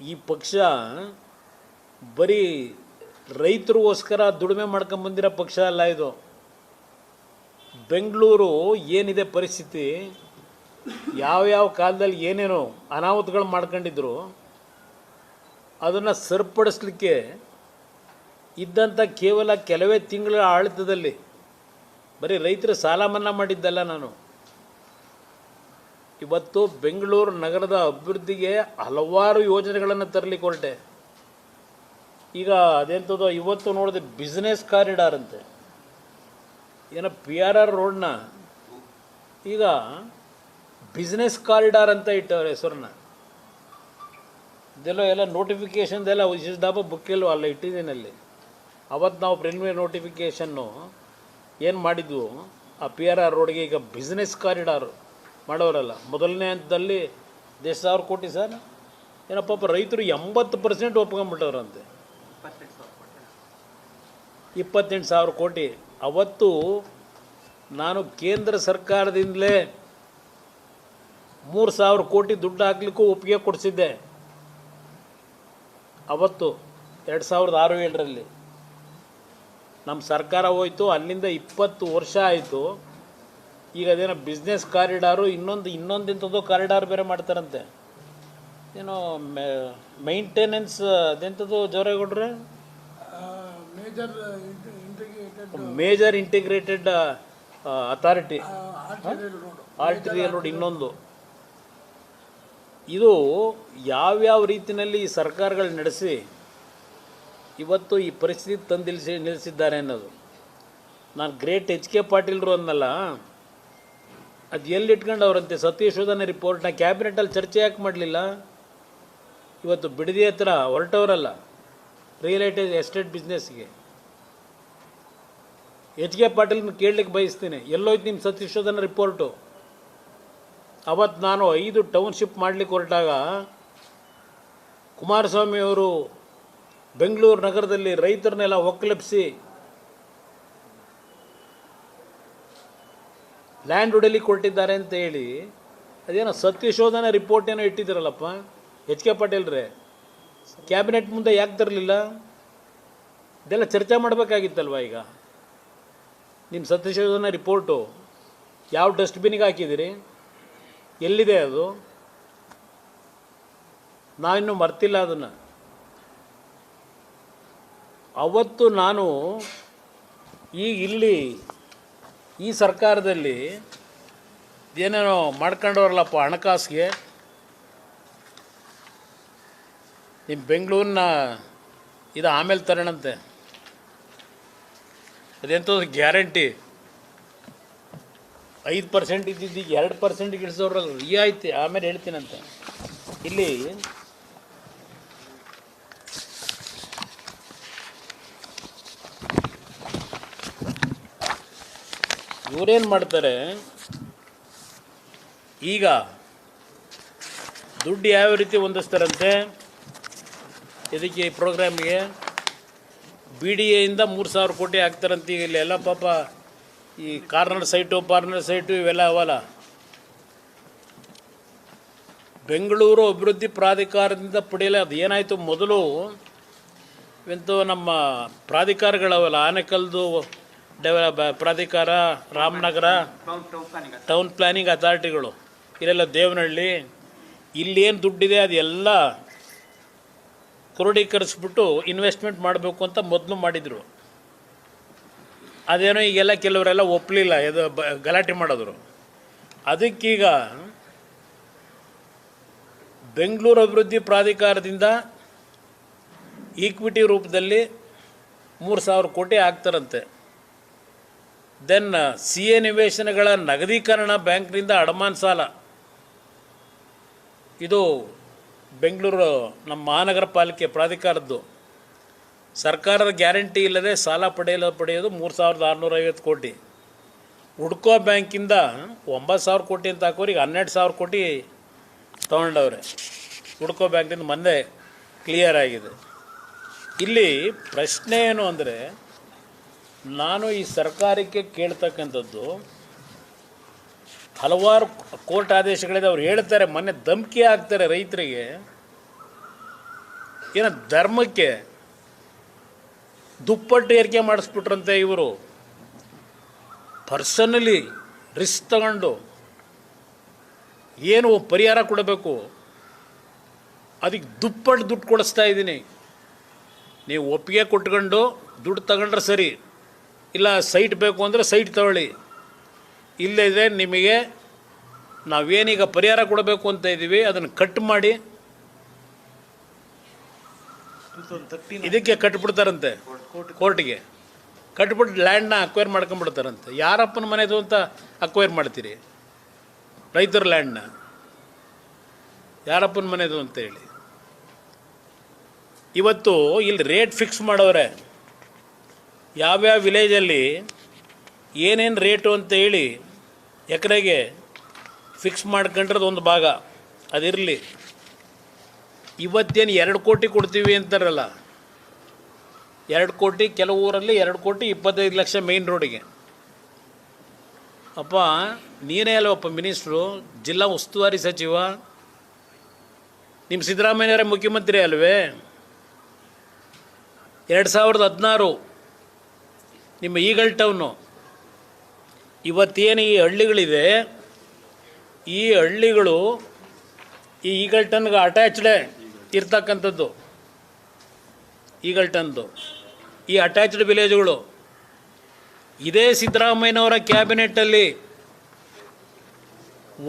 ಈ ಪಕ್ಷ ಬರೀ ರೈತರಿಗೋಸ್ಕರ ದುಡಿಮೆ ಮಾಡ್ಕೊಂಬಂದಿರೋ ಪಕ್ಷ ಅಲ್ಲ ಇದು. ಬೆಂಗಳೂರು ಏನಿದೆ ಪರಿಸ್ಥಿತಿ, ಯಾವ್ಯಾವ ಕಾಲದಲ್ಲಿ ಏನೇನೋ ಅನಾಹುತಗಳು ಮಾಡ್ಕೊಂಡಿದ್ರು ಅದನ್ನು ಸರಿಪಡಿಸ್ಲಿಕ್ಕೆ ಇದ್ದಂಥ ಕೇವಲ ಕೆಲವೇ ತಿಂಗಳ ಆಡಳಿತದಲ್ಲಿ ಬರೀ ರೈತರ ಸಾಲ ಮನ್ನಾ ಮಾಡಿದ್ದಲ್ಲ ನಾನು. ಇವತ್ತು ಬೆಂಗಳೂರು ನಗರದ ಅಭಿವೃದ್ಧಿಗೆ ಹಲವಾರು ಯೋಜನೆಗಳನ್ನು ತರಲಿಕ್ಕೆ ಹೊರಟೆ. ಈಗ ಅದೆಂಥದ್ದು ಇವತ್ತು ನೋಡಿದೆ, ಬಿಸ್ನೆಸ್ ಕಾರಿಡಾರ್ ಅಂತೆ, ಏನೋ PRR ರೋಡ್ನ ಈಗ ಬಿಸ್ನೆಸ್ ಕಾರಿಡಾರ್ ಅಂತ ಇಟ್ಟವ್ರೆ ಹೆಸರನ್ನ. ಇದೆಲ್ಲ ಎಲ್ಲ ನೋಟಿಫಿಕೇಷನ್ದೆಲ್ಲ ವಿಶಿಷ್ಟಪ ಬುಕ್ಕೆಲ್ಲೂ ಅಲ್ಲ ಇಟ್ಟಿದ್ದೀನಿ ಅಲ್ಲಿ. ಅವತ್ತು ನಾವು ಪ್ರಿಲಿಮಿನರಿ ನೋಟಿಫಿಕೇಷನ್ನು ಏನು ಮಾಡಿದ್ವು, ಆ PRR ರೋಡ್ಗೆ ಈಗ ಬಿಸ್ನೆಸ್ ಕಾರಿಡಾರು ಮಾಡೋರಲ್ಲ. ಮೊದಲನೇ ಹಂತದಲ್ಲಿ 10,000 ಕೋಟಿ ಸರ್, ಏನೋ ಪಾಪ ರೈತರು 80% ಒಪ್ಕೊಂಡ್ಬಿಟ್ಟವ್ರಂತೆ. 28,000 ಕೋಟಿ. ಅವತ್ತು ನಾನು ಕೇಂದ್ರ ಸರ್ಕಾರದಿಂದಲೇ 3,000 ಕೋಟಿ ದುಡ್ಡು ಹಾಕ್ಲಿಕ್ಕೂ ಒಪ್ಪಿಗೆ ಕೊಡಿಸಿದ್ದೆ ಅವತ್ತು 2006-7ರಲ್ಲಿ. ನಮ್ಮ ಸರ್ಕಾರ ಹೋಯ್ತು, ಅಲ್ಲಿಂದ 20 ವರ್ಷ ಆಯಿತು. ಈಗ ಅದೇನೋ ಬಿಸ್ನೆಸ್ ಕಾರಿಡಾರು ಇನ್ನೊಂದಿಂಥದ್ದು ಕಾರಿಡಾರ್ ಬೇರೆ ಮಾಡ್ತಾರಂತೆ. ಏನೋ ಮೈಂಟೆನೆನ್ಸ್ ಅದೆಂಥದ್ದು ಜವರೇಗೌಡ್ರೆ, major integrated authority, arterial road ಇನ್ನೊಂದು. ಇದು ಯಾವ್ಯಾವ ರೀತಿಯಲ್ಲಿ ಈ ಸರ್ಕಾರಗಳು ನಡೆಸಿ ಇವತ್ತು ಈ ಪರಿಸ್ಥಿತಿ ತಂದು ನಿಲ್ಲಿಸಿದ್ದಾರೆ ಅನ್ನೋದು. ನಾನು ಗ್ರೇಟ್ HK ಪಾಟೀಲ್ರು ಅನ್ನಲ್ಲ, ಅದು ಎಲ್ಲಿ ಇಟ್ಕೊಂಡವ್ರಂತೆ ಸತ್ಯಶೋಧನೆ ರಿಪೋರ್ಟ್ನ ಕ್ಯಾಬಿನೆಟಲ್ಲಿ ಚರ್ಚೆ ಯಾಕೆ ಮಾಡಲಿಲ್ಲ? ಇವತ್ತು ಬಿಡದಿ ಹತ್ರ ಹೊರಟವರಲ್ಲ ರಿಯಲ್ ಎಸ್ಟೇಟ್ ಬಿಸ್ನೆಸ್ಗೆ. HK ಪಾಟೀಲ್ನ ಕೇಳಲಿಕ್ಕೆ ಬಯಸ್ತೀನಿ, ಎಲ್ಲೋಯ್ತು ನಿಮ್ಮ ಸತ್ಯಶೋಧನೆ ರಿಪೋರ್ಟು? ಅವತ್ತು ನಾನು 5 ಟೌನ್ಶಿಪ್ ಮಾಡಲಿಕ್ಕೆ ಹೊರಟಾಗ ಕುಮಾರಸ್ವಾಮಿ ಅವರು ಬೆಂಗಳೂರು ನಗರದಲ್ಲಿ ರೈತರನ್ನೆಲ್ಲ ಒಕ್ಕಲೆಬ್ಬಿಸಿ ಲ್ಯಾಂಡ್ ಹೊಡೆಯಲಿಕ್ಕೆ ಕೊಟ್ಟಿದ್ದಾರೆ ಅಂತ ಹೇಳಿ ಅದೇನೋ ಸತ್ಯಶೋಧನೆ ರಿಪೋರ್ಟ್ ಏನೋ ಇಟ್ಟಿದ್ದೀರಲ್ಲಪ್ಪ HK ಪಾಟೀಲ್ರೇ, ಕ್ಯಾಬಿನೆಟ್ ಮುಂದೆ ಯಾಕೆ ತರಲಿಲ್ಲ? ಇದೆಲ್ಲ ಚರ್ಚೆ ಮಾಡಬೇಕಾಗಿತ್ತಲ್ವ. ಈಗ ನಿಮ್ಮ ಸತ್ಯಶೋಧನೆ ರಿಪೋರ್ಟು ಯಾವ ಡಸ್ಟ್ಬಿನ್ಗೆ ಹಾಕಿದ್ದೀರಿ, ಎಲ್ಲಿದೆ ಅದು? ನಾವಿನ್ನೂ ಮರ್ತಿಲ್ಲ ಅದನ್ನು. ಅವತ್ತು ನಾನು ಈಗ ಇಲ್ಲಿ ಈ ಸರ್ಕಾರದಲ್ಲಿ ಏನೇನೋ ಮಾಡ್ಕೊಂಡವ್ರಲ್ಲಪ್ಪ ಹಣಕಾಸಿಗೆ. ನಿಮ್ಮ ಬೆಂಗಳೂರಿನ ಇದು ಆಮೇಲೆ ತರೋಣಂತೆ, ಅದೆಂಥದ್ದು ಗ್ಯಾರಂಟಿ 5% ಇದ್ದಿದ್ದು 2% ಇಳಿಸೋರಲ್ಲ, ರಿಯಾಯಿತಿ ಆಮೇಲೆ ಹೇಳ್ತೀನಂತೆ. ಇಲ್ಲಿ ಇವರೇನು ಮಾಡ್ತಾರೆ, ಈಗ ದುಡ್ಡು ಯಾವ ರೀತಿ ಹೊಂದಿಸ್ತಾರಂತೆ ಇದಕ್ಕೆ, ಈ ಪ್ರೋಗ್ರಾಮಿಗೆ BDAಯಿಂದ 3,000 ಕೋಟಿ ಹಾಕ್ತಾರಂತ. ಈಗ ಇಲ್ಲೆಲ್ಲ ಪಾಪ ಈ ಪಾರ್ನರ್ ಸೈಟು ಇವೆಲ್ಲ ಅವಲ್ಲ. ಬೆಂಗಳೂರು ಅಭಿವೃದ್ಧಿ ಪ್ರಾಧಿಕಾರದಿಂದ ಪಡೆಯಲು ಅದು ಏನಾಯಿತು, ಮೊದಲು ಎಂತೋ ನಮ್ಮ ಪ್ರಾಧಿಕಾರಗಳವಲ್ಲ, ಆನೆಕಲ್ದು ಪ್ರಾಧಿಕಾರ, ರಾಮನಗರ ಟೌನ್ ಪ್ಲಾನಿಂಗ್ ಅಥಾರಿಟಿಗಳು, ಇಲ್ಲೆಲ್ಲ ದೇವನಹಳ್ಳಿ, ಇಲ್ಲೇನು ದುಡ್ಡಿದೆ ಅದೆಲ್ಲ ಕ್ರೋಢೀಕರಿಸ್ಬಿಟ್ಟು ಇನ್ವೆಸ್ಟ್ಮೆಂಟ್ ಮಾಡಬೇಕು ಅಂತ ಮೊದಲು ಮಾಡಿದರು. ಅದೇನೋ ಈಗೆಲ್ಲ ಕೆಲವರೆಲ್ಲ ಒಪ್ಪಲಿಲ್ಲ, ಇದು ಗಲಾಟೆ ಮಾಡಿದ್ರು. ಅದಕ್ಕೀಗ ಬೆಂಗಳೂರು ಅಭಿವೃದ್ಧಿ ಪ್ರಾಧಿಕಾರದಿಂದ ಈಕ್ವಿಟಿ ರೂಪದಲ್ಲಿ 3,000 ಕೋಟಿ ಹಾಕ್ತಾರಂತೆ. ದೆನ್ CA ನಿವೇಶನಗಳ ನಗದೀಕರಣ, ಬ್ಯಾಂಕ್ನಿಂದ ಅಡಮಾನ ಸಾಲ. ಇದು ಬೆಂಗಳೂರು ನಮ್ಮ ಮಹಾನಗರ ಪಾಲಿಕೆ ಪ್ರಾಧಿಕಾರದ್ದು. ಸರ್ಕಾರದ ಗ್ಯಾರಂಟಿ ಇಲ್ಲದೆ ಸಾಲ ಪಡೆಯೋದು 3,650 ಕೋಟಿ. ಹುಡ್ಕೋ ಬ್ಯಾಂಕಿಂದ 9,000 ಕೋಟಿ ಅಂತ ಹಾಕೋರು, ಈಗ 12,000 ಕೋಟಿ ತೊಗೊಂಡವ್ರೆ. ಹುಡ್ಕೋ ಬ್ಯಾಂಕಿಂದ ಮೊನ್ನೆ ಕ್ಲಿಯರ್ ಆಗಿದೆ. ಇಲ್ಲಿ ಪ್ರಶ್ನೆ ಏನು ಅಂದರೆ, ನಾನು ಈ ಸರ್ಕಾರಕ್ಕೆ ಕೇಳ್ತಕ್ಕಂಥದ್ದು, ಹಲವಾರು ಕೋರ್ಟ್ ಆದೇಶಗಳಿದೆ. ಅವ್ರು ಹೇಳ್ತಾರೆ, ಮೊನ್ನೆ ಧಮಕಿ ಹಾಕ್ತಾರೆ ರೈತರಿಗೆ, ಏನೋ ಧರ್ಮಕ್ಕೆ ದುಪ್ಪಟ್ಟು ಏರಿಕೆ ಮಾಡಿಸ್ಬಿಟ್ರಂತೆ ಇವರು. ಪರ್ಸನಲಿ ರಿಸ್ಕ್ ತಗೊಂಡು ಏನು ಪರಿಹಾರ ಕೊಡಬೇಕು ಅದಕ್ಕೆ ದುಪ್ಪಟ್ಟು ದುಡ್ಡು ಕೊಡಿಸ್ತಾ ಇದ್ದೀನಿ. ನೀವು ಒಪ್ಪಿಗೆ ಕೊಟ್ಕೊಂಡು ದುಡ್ಡು ತಗೊಂಡ್ರೆ ಸರಿ, ಇಲ್ಲ ಸೈಟ್ ಬೇಕು ಅಂದರೆ ಸೈಟ್ ತಗೊಳ್ಳಿ, ಇಲ್ಲದೆ ನಿಮಗೆ ನಾವೇನೀಗ ಪರಿಹಾರ ಕೊಡಬೇಕು ಅಂತ ಇದ್ದೀವಿ ಅದನ್ನು ಕಟ್ ಮಾಡಿ ಇದಕ್ಕೆ ಕಟ್ಬಿಡ್ತಾರಂತೆ, ಕೋರ್ಟಿಗೆ ಕಟ್ಬಿಟ್ಟು ಲ್ಯಾಂಡ್ನ ಅಕ್ವೈರ್ ಮಾಡ್ಕೊಂಡ್ಬಿಡ್ತಾರಂತೆ. ಯಾರಪ್ಪನ ಮನೆದು ಅಂತ ಅಕ್ವೈರ್ ಮಾಡ್ತೀರಿ? ರೈತರ ಲ್ಯಾಂಡ್ನ ಯಾರಪ್ಪನ ಮನೆದು ಅಂತ ಹೇಳಿ. ಇವತ್ತು ಇಲ್ಲಿ ರೇಟ್ ಫಿಕ್ಸ್ ಮಾಡೋರೆ, ಯಾವ್ಯಾವ ವಿಲೇಜಲ್ಲಿ ಏನೇನು ರೇಟು ಅಂತ ಹೇಳಿ ಎಕರೆಗೆ ಫಿಕ್ಸ್ ಮಾಡ್ಕೊಂಡ್ರದ್ದು ಒಂದು ಭಾಗ ಅದಿರಲಿ. ಇವತ್ತೇನು 2 ಕೋಟಿ ಕೊಡ್ತೀವಿ ಅಂತಾರಲ್ಲ, 2 ಕೋಟಿ, ಕೆಲವು ಊರಲ್ಲಿ 2 ಕೋಟಿ 25 ಲಕ್ಷ ಮೇಯ್ನ್ ರೋಡಿಗೆ. ಅಪ್ಪ ನೀನೇ ಅಲ್ವಪ್ಪ ಮಿನಿಸ್ಟ್ರು, ಜಿಲ್ಲಾ ಉಸ್ತುವಾರಿ ಸಚಿವ, ನಿಮ್ಮ ಸಿದ್ದರಾಮಯ್ಯವರೇ ಮುಖ್ಯಮಂತ್ರಿ ಅಲ್ವೇ? 2016 ನಿಮ್ಮ ಈಗಲ್ ಟೌನು, ಇವತ್ತೇನು ಈ ಹಳ್ಳಿಗಳಿದೆ, ಈ ಹಳ್ಳಿಗಳು ಈ ಈಗಲ್ ಟನ್ಗೆ ಅಟ್ಯಾಚ್ಡೇ ಇರ್ತಕ್ಕಂಥದ್ದು. ಈಗಲ್ ಟನ್ದು ಈ ಅಟ್ಯಾಚ್ಡ್ ವಿಲೇಜ್ಗಳು ಇದೇ ಸಿದ್ದರಾಮಯ್ಯನವರ ಕ್ಯಾಬಿನೆಟ್ಟಲ್ಲಿ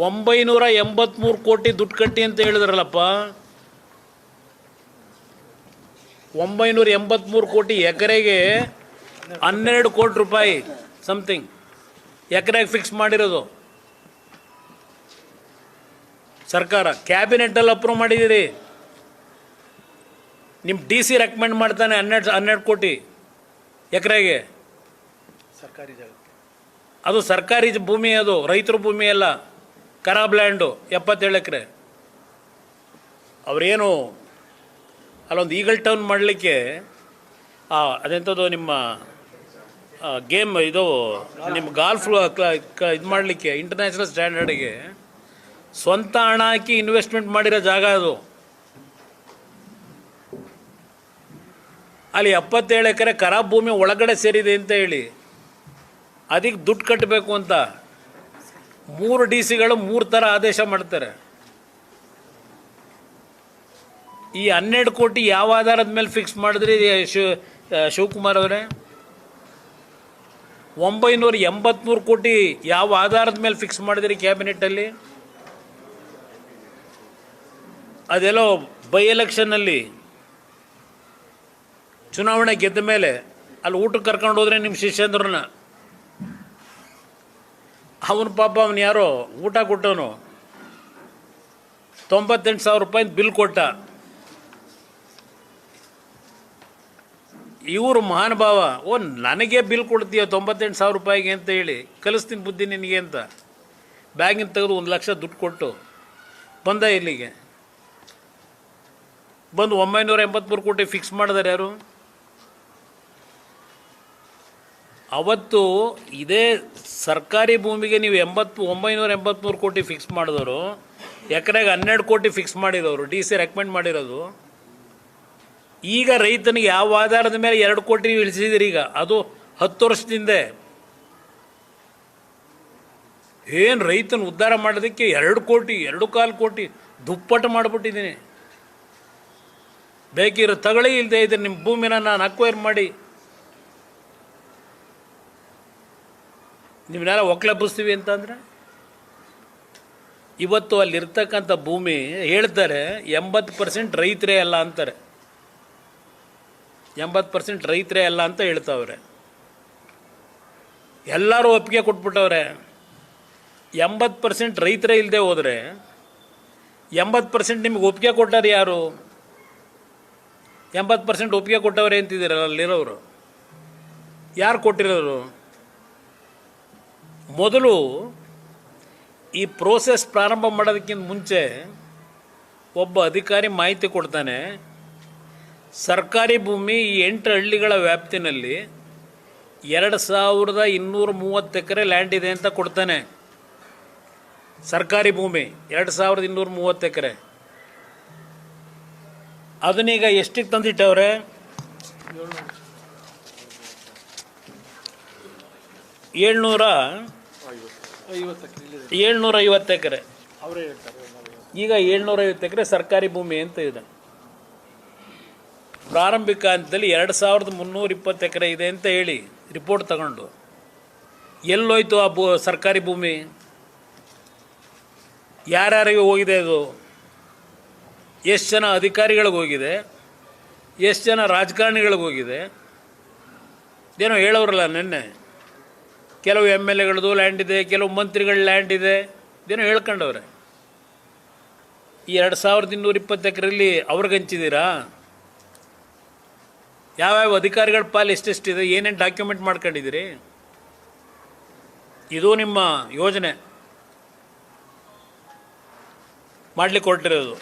983 ಕೋಟಿ ದುಡ್ಡು ಕಟ್ಟಿ ಅಂತ ಹೇಳಿದ್ರಲ್ಲಪ್ಪ. 983 ಕೋಟಿ ಎಕರೆಗೆ 12 ಕೋಟಿ ರೂಪಾಯಿ ಸಮಥಿಂಗ್ ಎಕರೆಗೆ ಫಿಕ್ಸ್ ಮಾಡಿರೋದು ಸರ್ಕಾರ. ಕ್ಯಾಬಿನೆಟ್ಟಲ್ಲಿ ಅಪ್ರೂವ್ ಮಾಡಿದ್ದೀರಿ. ನಿಮ್ಮ DC ರೆಕಮೆಂಡ್ ಮಾಡ್ತಾನೆ 12 ಕೋಟಿ ಎಕರೆಗೆ. ಸರ್ಕಾರಿ ಜಾಗ, ಅದು ಸರ್ಕಾರಿ ಭೂಮಿ, ಅದು ರೈತರ ಭೂಮಿ ಅಲ್ಲ, ಖರಾಬ್ ಲ್ಯಾಂಡು 77 ಎಕರೆ. ಅವರೇನು ಅಲ್ಲೊಂದು ಈಗಲ್ ಟೌನ್ ಮಾಡಲಿಕ್ಕೆ ಅದೆಂಥದ್ದು ನಿಮ್ಮ ಗೇಮ್ ಇದು ನಿಮ್ಮ ಗಾಲ್ಫ್ ಇದು ಮಾಡಲಿಕ್ಕೆ ಇಂಟರ್ನ್ಯಾಷನಲ್ ಸ್ಟ್ಯಾಂಡರ್ಡಿಗೆ ಸ್ವಂತ ಹಣ ಹಾಕಿ ಇನ್ವೆಸ್ಟ್ಮೆಂಟ್ ಮಾಡಿರೋ ಜಾಗ ಅದು. ಅಲ್ಲಿ 77 ಎಕರೆ ಖರಾಬ್ ಭೂಮಿ ಒಳಗಡೆ ಸೇರಿದೆ ಅಂತ ಹೇಳಿ ಅದಕ್ಕೆ ದುಡ್ಡು ಕಟ್ಟಬೇಕು ಅಂತ 3 DC ಗಳು 3 ಥರ ಆದೇಶ ಮಾಡ್ತಾರೆ. ಈ 12 ಕೋಟಿ ಯಾವ ಆಧಾರದ ಮೇಲೆ ಫಿಕ್ಸ್ ಮಾಡಿದ್ರಿ ಶಿವಕುಮಾರ್ ಅವರೇ? 983 ಕೋಟಿ ಯಾವ ಆಧಾರದ ಮೇಲೆ ಫಿಕ್ಸ್ ಮಾಡಿದ್ರಿ ಕ್ಯಾಬಿನೆಟ್ಟಲ್ಲಿ? ಅದೆಲ್ಲೋ ಬೈ ಎಲೆಕ್ಷನ್ನಲ್ಲಿ ಚುನಾವಣೆ ಗೆದ್ದ ಮೇಲೆ ಅಲ್ಲಿ ಊಟಕ್ಕೆ ಕರ್ಕೊಂಡು ಹೋದ್ರೆ ನಿಮ್ಮ ಶಿಷ್ಯಂದ್ರನ್ನ, ಅವನು ಪಾಪ ಅವನು ಯಾರೋ ಊಟ ಕೊಟ್ಟವನು 98,000 ರೂಪಾಯಿ ಬಿಲ್ ಕೊಟ್ಟ. ಇವರು ಮಹಾನುಭಾವ, ನನಗೆ ಬಿಲ್ ಕೊಡ್ತೀಯ 98,000 ರೂಪಾಯಿಗೆ ಅಂತ ಹೇಳಿ, ಕಲಿಸ್ತೀನಿ ಬುದ್ಧಿ ನಿನಗೆ ಅಂತ ಬ್ಯಾಗಿನ ತೆಗೆದು 1 ಲಕ್ಷ ದುಡ್ಡು ಕೊಟ್ಟು ಬಂದ. ಇಲ್ಲಿಗೆ ಬಂದು 983 ಕೋಟಿ ಫಿಕ್ಸ್ ಮಾಡಿದಾರೆ ಯಾರು? ಅವತ್ತು ಇದೇ ಸರ್ಕಾರಿ ಭೂಮಿಗೆ ನೀವು 983 ಕೋಟಿ ಫಿಕ್ಸ್ ಮಾಡಿದವರು, ಎಕರೆಗೆ 12 ಕೋಟಿ ಫಿಕ್ಸ್ ಮಾಡಿದವರು, DC ರೆಕಮೆಂಡ್ ಮಾಡಿರೋದು. ಈಗ ರೈತನಿಗೆ ಯಾವ ಆಧಾರದ ಮೇಲೆ 2 ಕೋಟಿ ಇಳಿಸಿದಿರಿ? ಈಗ ಅದು 10 ವರ್ಷದಿಂದ. ಏನು ರೈತನ ಉದ್ಧಾರ ಮಾಡೋದಕ್ಕೆ 2 ಕೋಟಿ 2.25 ಕೋಟಿ ದುಪ್ಪಟ್ಟು ಮಾಡಿಬಿಟ್ಟಿದ್ದೀನಿ. ಬೇಕಿರೋ ತಗೊಳ್ಳಿ, ಇಲ್ಲದೆ ಇದ್ರೆ ನಿಮ್ಮ ಭೂಮಿನ ನಾನು ಅಕ್ವೈರ್ ಮಾಡಿ ನಿಮ್ಮನ್ನೆಲ್ಲ ಒಕ್ಲಬ್ಬಿಸ್ತೀವಿ ಅಂತಂದರೆ. ಇವತ್ತು ಅಲ್ಲಿರ್ತಕ್ಕಂಥ ಭೂಮಿ ಹೇಳ್ತಾರೆ 80% ರೈತರೇ ಅಲ್ಲ ಅಂತಾರೆ. 80% ರೈತರೇ ಅಲ್ಲ ಅಂತ ಹೇಳ್ತಾವ್ರೆ. ಎಲ್ಲರೂ ಒಪ್ಪಿಗೆ ಕೊಟ್ಬಿಟ್ಟವ್ರೆ. 80% ರೈತರೇ ಇಲ್ಲದೆ ಹೋದರೆ 80% ನಿಮಗೆ ಒಪ್ಪಿಗೆ ಕೊಟ್ಟಾರೆ ಯಾರು? 80% ಒಪ್ಪಿಗೆ ಕೊಟ್ಟವ್ರೆ ಅಂತಿದ್ದೀರಲ್ಲ ಅಲ್ಲಿರೋರು. ಯಾರು ಕೊಟ್ಟಿರೋರು? ಮೊದಲು ಈ ಪ್ರೋಸೆಸ್ ಪ್ರಾರಂಭ ಮಾಡೋದಕ್ಕಿಂತ ಮುಂಚೆ ಒಬ್ಬ ಅಧಿಕಾರಿ ಮಾಹಿತಿ ಕೊಡ್ತಾನೆ. ಸರ್ಕಾರಿ ಭೂಮಿ ಈ 8 ಹಳ್ಳಿಗಳ ವ್ಯಾಪ್ತಿನಲ್ಲಿ 2230 ಎಕರೆ ಲ್ಯಾಂಡ್ ಇದೆ ಅಂತ ಕೊಡ್ತಾನೆ. ಸರ್ಕಾರಿ ಭೂಮಿ 2230 ಎಕರೆ. ಅದನ್ನೀಗ ಎಷ್ಟಿಗೆ ತಂದಿಟ್ಟವ್ರೆ? 750 ಎಕರೆ. ಅವರೇ ಹೇಳ್ತಾರೆ. ಈಗ 750 ಎಕರೆ ಸರ್ಕಾರಿ ಭೂಮಿ ಅಂತ ಇದೆ. ಪ್ರಾರಂಭಿಕ ಹಂತದಲ್ಲಿ 2320 ಎಕರೆ ಇದೆ ಅಂತ ಹೇಳಿ ರಿಪೋರ್ಟ್ ತಗೊಂಡು ಎಲ್ಲೋಯ್ತು ಆ ಸರ್ಕಾರಿ ಭೂಮಿ? ಯಾರ್ಯಾರಿಗೆ ಹೋಗಿದೆ ಅದು? ಎಷ್ಟು ಜನ ಅಧಿಕಾರಿಗಳಿಗೆ ಹೋಗಿದೆ? ಎಷ್ಟು ಜನ ರಾಜಕಾರಣಿಗಳಿಗೆ ಹೋಗಿದೆ? ಏನೋ ಹೇಳೋರಲ್ಲ ನಿನ್ನೆ, ಕೆಲವು MLAಗಳದ್ದು ಲ್ಯಾಂಡ್ ಇದೆ, ಕೆಲವು ಮಂತ್ರಿಗಳ ಲ್ಯಾಂಡ್ ಇದೆ, ಇದೇನೋ ಹೇಳ್ಕೊಂಡವ್ರೆ. ಈ 2220 ಎಕರೆಯಲ್ಲಿ ಅವ್ರಿಗೆ ಹಂಚಿದ್ದೀರಾ? ಯಾವ್ಯಾವ ಅಧಿಕಾರಿಗಳ ಪಾಲು ಎಷ್ಟೆಷ್ಟಿದೆ, ಏನೇನು ಡಾಕ್ಯುಮೆಂಟ್ ಮಾಡ್ಕೊಂಡಿದ್ದೀರಿ? ಇದು ನಿಮ್ಮ ಯೋಜನೆ ಮಾಡಲಿಕ್ಕೆ ಹೊರಟಿರೋದು.